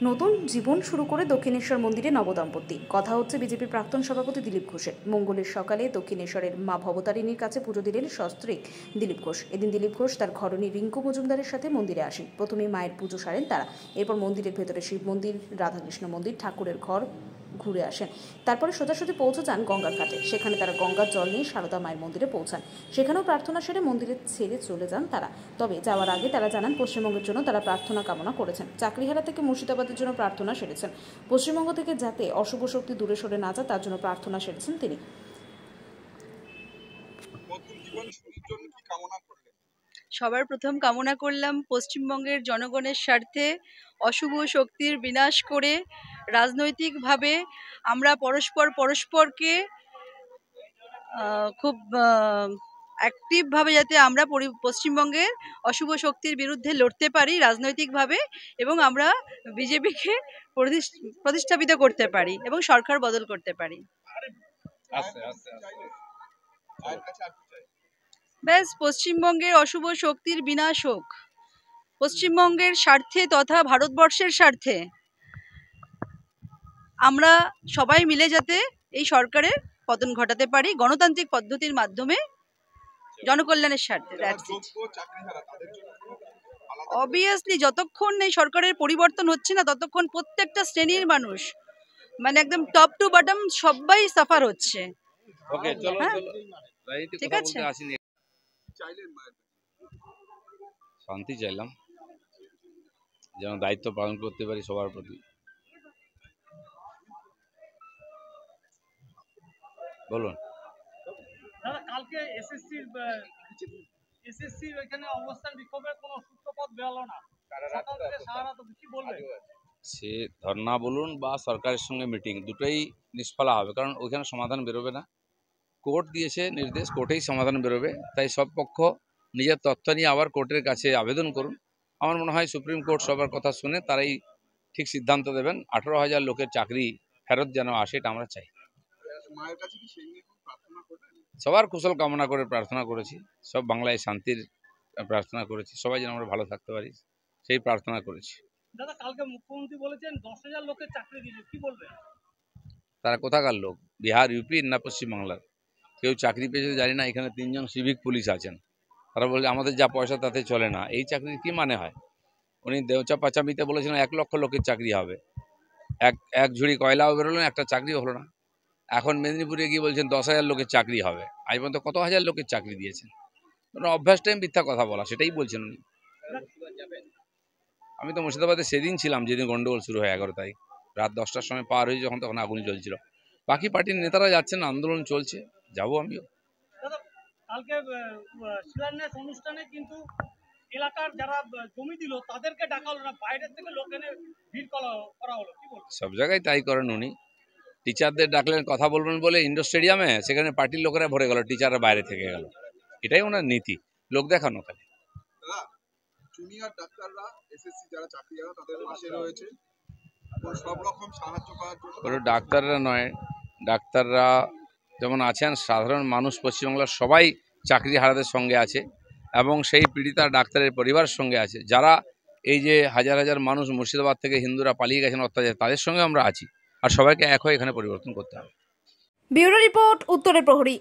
নতুন জীবন শুরু করে দক্ষিণেশ্বর মন্দিরে নবদম্পতি। কথা হচ্ছে বিজেপির প্রাক্তন সভাপতি দিলীপ ঘোষের। মঙ্গলের সকালে দক্ষিণেশ্বরের মা ভবতারিণীর কাছে পুজো দিলেন সস্ত্রীক দিলীপ ঘোষ। এদিন দিলীপ ঘোষ তার ঘরণী রিঙ্কু মজুমদারের সাথে মন্দিরে আসেন। প্রথমে মায়ের পুজো সারেন তারা। এরপর মন্দিরের ভেতরে শিব মন্দির, রাধাকৃষ্ণ মন্দির, ঠাকুরের ঘর ঘুরে আসেন। তারপরে সোজাসুজি পৌঁছে যান গঙ্গার ঘাটে। সেখানে তারা গঙ্গার জল নিয়ে সারদা মায়ের মন্দিরে পৌঁছান। সেখানেও প্রার্থনা সেরে মন্দিরে ছেড়ে চলে যান তারা। তবে যাওয়ার আগে তারা জানান পশ্চিমবঙ্গের জন্য তারা প্রার্থনা কামনা করেছেন। চাকরিহারা থেকে মুর্শিদাবাদের জন্য প্রার্থনা সেরেছেন। পশ্চিমবঙ্গ থেকে যাতে অশুভ শক্তি দূরে সরে না যায় তার জন্য প্রার্থনা সেরেছেন তিনি। সবার প্রথম কামনা করলাম পশ্চিমবঙ্গের জনগণের স্বার্থে অশুভ শক্তির বিনাশ করে রাজনৈতিকভাবে আমরা পরস্পরকে খুব অ্যাক্টিভভাবে যাতে আমরা পশ্চিমবঙ্গের অশুভ শক্তির বিরুদ্ধে লড়তে পারি রাজনৈতিকভাবে, এবং আমরা বিজেপিকে প্রতিস্থাপিত করতে পারি এবং সরকার বদল করতে পারি। ব্যাস, পশ্চিমবঙ্গের অশুভ শক্তির বিনাশ হোক, পশ্চিমবঙ্গের স্বার্থে তথা ভারতবর্ষের স্বার্থে আমরা সবাই মিলে যাতে এই সরকারের পতন ঘটাতে পারি গণতান্ত্রিক পদ্ধতির মাধ্যমে, জনকল্যাণের স্বার্থে। অবভিয়াসলি যতক্ষণ এই সরকারের পরিবর্তন হচ্ছে না ততক্ষণ প্রত্যেকটা শ্রেণীর মানুষ, মানে একদম টপ টু বটম সবাই সাফার হচ্ছে। ঠিক আছে, শান্তি চাইলাম, যেন দায়িত্ব পালন করতে পারি সবার প্রতি। বলুন। দাদা, কালকে এসএসসি ওইখানে অবস্থান বিক্ষোভের কোনো সূত্রপথ বেরোলো না, সকাল থেকে সারা রাত কি বলবেন? সে ধর্ণা বলুন বা সরকারের সঙ্গে মিটিং, দুটোই নিষ্ফলা হবে, কারণ ওইখানে সমাধান বেরোবে না। কোর্ট দিয়েছে নির্দেশ, কোর্টেই সমাধান বেরোবে। তাই সব পক্ষ নিজের তথ্য নিয়ে আবার কোর্টের কাছে আবেদন করুন। আমার মনে হয় সুপ্রিম কোর্ট সবার কথা শুনে তারাই ঠিক সিদ্ধান্ত দেবেন। 18,000 লোকের চাকরি ফেরত যেন আসে, এটা আমরা চাই। সবার কুশল কামনা করে প্রার্থনা করেছি, সব বাংলায় শান্তির প্রার্থনা করেছি, সবাই যেন আমরা ভালো থাকতে পারি সেই প্রার্থনা করেছি। দাদা, কালকে মুখ্যমন্ত্রী বলেছেন 10,000 লোকের চাকরি দিয়েছে, কি বলবেন? তারা কোথাকার লোক? বিহার, ইউপি না পশ্চিমবাংলার? কেউ চাকরি পেয়েছে জানি না। এখানে 3 জন সিভিক পুলিশ আছেন, তারা বলছে আমাদের যা পয়সা তাতে চলে না। এই চাকরির কি মানে হয়? উনি দেওচা পাচামিতে বলেছিলেন 1 লক্ষ লোকের চাকরি হবে, এক ঝুড়ি কয়লাও বেরোলো না, একটা চাকরিও হলো না। এখন মেদিনীপুরে গিয়ে বলছেন 10,000 লোকের চাকরি হবে। আজ পর্যন্ত কত হাজার লোকের চাকরি দিয়েছেন? অভ্যাস টাইম মিথ্যা কথা বলা, সেটাই বলছেন উনি। আমি তো মুর্শিদাবাদে সেদিন ছিলাম যেদিন গন্ডগোল শুরু হয়, 11 তারিখ রাত 10টার সময় পার হয়েছে, যখন তখন আগুন জ্বলছিল। বাকি পার্টির নেতারা যাচ্ছেন, আন্দোলন চলছে, যাবো আমিও। কালকে শিলান্যাস অনুষ্ঠানে কিন্তু এলাকার যারা জমি দিল তাদেরকে ডাকা হলো না, বাইরের থেকে লোক এনে ভিড় করা হলো, কি বলবো? সব জায়গায় তাই করেন উনি। টিচারদের ডাকলেন কথা বলবেন বলে ইন্ডোর স্টেডিয়ামে, সেখানে পার্টির লোকেরা ভরে গেল, টিচাররা বাইরে থেকে গেল। এটাই ওনার নীতি, লোক দেখানো খালি। জুনিয়র ডাক্তাররা এসএসসি যারা চাকরিহারা তাদের পাশে রয়েছে, সব রকম সাহায্য করার জন্য। পুরো ডাক্তাররা নয়, ডাক্তাররা যেমন আছেন, সাধারণ মানুষ পশ্চিমবাংলার সবাই চাকরিহারাদের সঙ্গে আছে, এবং সেই পীড়িতা ডাক্তারের পরিবারের সঙ্গে আছে। যারা এই যে হাজার হাজার মানুষ মুর্শিদাবাদ থেকে হিন্দুরা পালিয়ে গেছেন অত্যাচার, তাদের সঙ্গে আমরা আছি, আর সবাইকে এক হয়ে এখানে পরিবর্তন করতে হবে। ব্যুরো রিপোর্ট, উত্তরের প্রহরী।